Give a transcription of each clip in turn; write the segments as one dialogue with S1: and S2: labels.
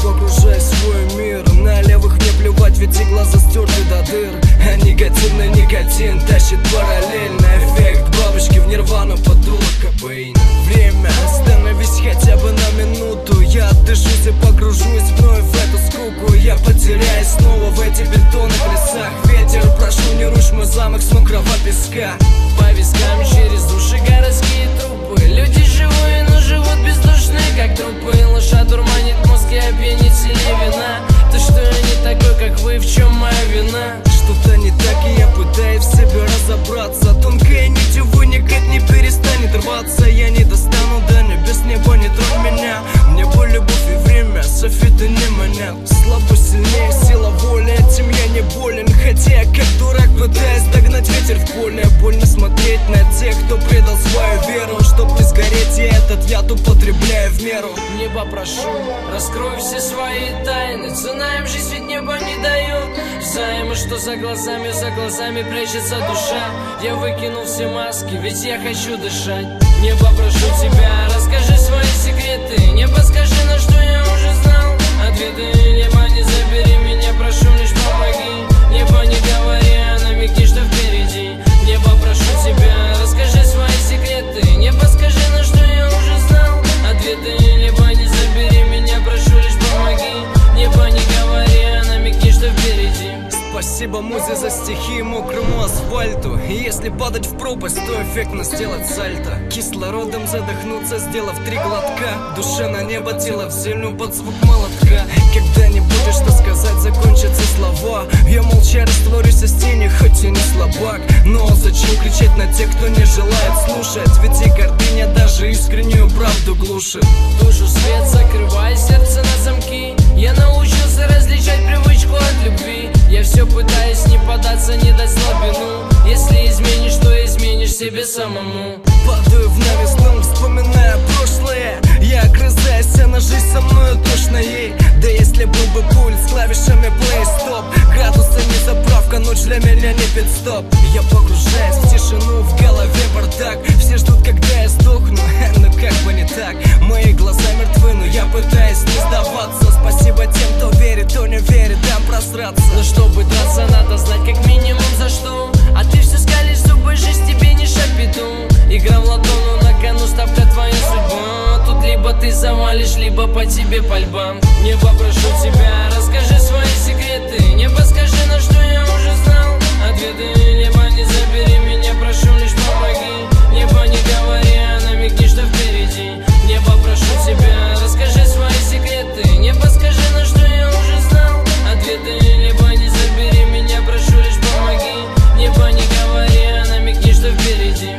S1: погружаюсь в свой мир. На левых мне плевать, ведь и глаза стерты до дыр. А негативный никотин тащит параллельно. Эффект бабочки в нирвану подуло Кобейн. Время, остановись хотя бы на минуту. Я отдышусь и погружусь вновь в эту скуку. Я потеряюсь снова в эти бетонных лесах. Ветер, прошу, не рушь мой замок с мокрого песка. По вискам через души городские трупы. Люди живые, но живут бездушные, как трупы. Лоша дурманит мозг и опьянит сильнее вина. То, что я не такой, как вы, в чем моя вина? Что-то не так, и я пытаюсь в себе разобраться. Тонкая нить, увы, никак не перестанет рваться. Я не достану до небес, небо не тронь меня. Мне боль, любовь и время, софиты не манят. Слабо сильнее, сила воли, этим я не болен. Хотя я как дурак пытаюсь догнать ветер в поле. Больно смотреть на тех, кто предал свою веру. Чтоб не сгореть, я этот яд употребляю в меру. Небо прошу, раскрой все свои тайны. Цена им жизнь ведь небо не дает. Взаимы, что за глазами прячется душа. Я выкинул все маски, ведь я хочу дышать. Небо, прошу тебя, расскажи свои секреты. Небо, скажи, на что я уже знал ответы. Небо, не забери меня, прошу, лишь помоги. Небо, не говори, а намекни, что впереди. Небо, прошу тебя, расскажи свои секреты. Небо, скажи, на что я уже знал ответы. Небо, не забери меня, прошу, лишь помоги. Небо, не говори, а намекни, что впереди. Спасибо музе за стихи мокрому асфальту. И если падать в пропасть, то эффектно сделать сальто. Кислородом задохнуться, сделав 3 глотка. Душа на небо, тело в землю под звук молотка. Когда не будешь что сказать, закончатся слова. Я молча растворюсь в тени, хоть и не слабак. Но зачем кричать на тех, кто не желает слушать? Ведь и гордыня даже искреннюю правду глушит. Душу свет, закрывай сердце на замки. Я научился различать привычку от любви. Я все пытаюсь не податься, не дать слабину. Если изменишь, то изменишь себе самому. Падаю в новизну, вспоминая прошлое. Я огрызаюсь, а на жизнь со мною тошно ей. Да если был бы пульт с клавишами play-stop. Градусы не заправка, ночь для меня не пит-стоп. Я погружаюсь в тишину, в голове бардак. Все ждут, когда я сдохну, но как бы не так. Мои глаза мертвы, но я пытаюсь не сдаваться. Спасибо тем, кто верит, кто не верит, дам просраться. Но чтобы драться, надо знать как минимум за что. А ты все скалишь зубы, жизнь тебе не шапиту. Игра в ладону, на кону ставка твоя судьба. Тут либо ты завалишь, либо по тебе пальба. Небо, прошу тебя, расскажи свои секреты. Небо, скажи, на что я уже знал ответы. Небо, не забери меня, прошу, лишь помоги. Небо, не говори, а намекни, что впереди. Небо, прошу тебя, расскажи свои секреты. Небо, скажи, на что я уже знал ответы. Небо, не забери меня, прошу, лишь помоги. Небо, не говори, а намекни, что впереди.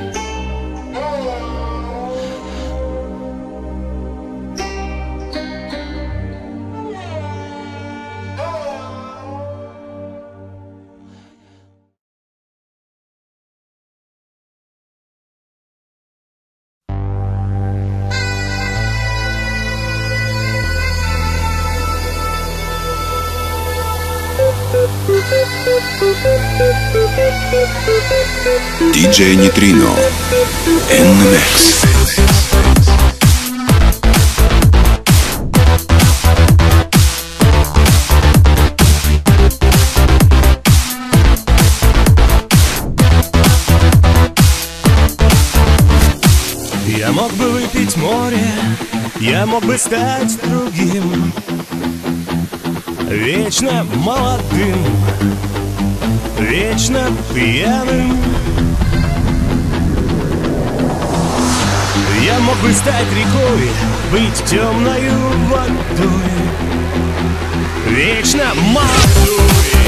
S2: DJ Neutrino in the mix.
S3: Я мог бы выпить море, я мог бы стать другим, вечно молодым, вечно пьяным. Я мог бы стать рекой, быть темною водой, вечно молодой,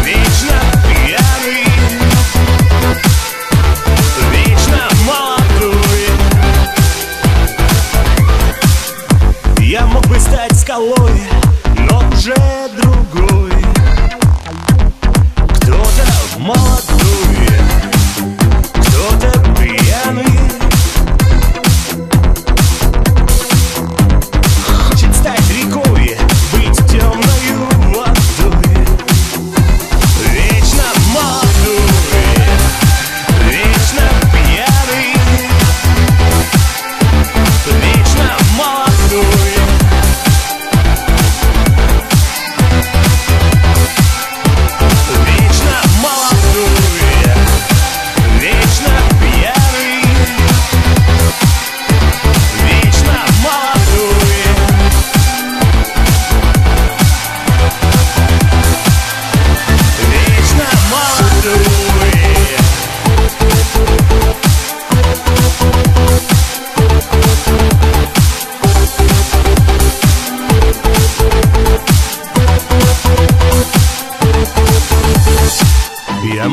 S3: вечно пьяный, вечно молодой. Я мог бы стать скалой, но уже другой. Кто-то молодой, кто-то пьяный. Хочет стать рекой, быть темною водой.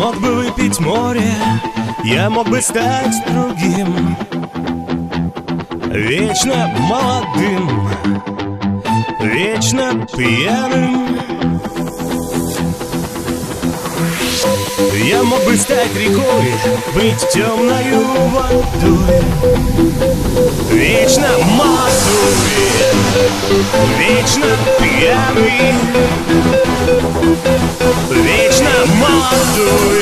S3: мог бы выпить море, я мог бы стать другим, вечно молодым, вечно пьяным. Я мог бы стать рекой, быть темною водой, вечно молодой, вечно пьяный, вечно молодой.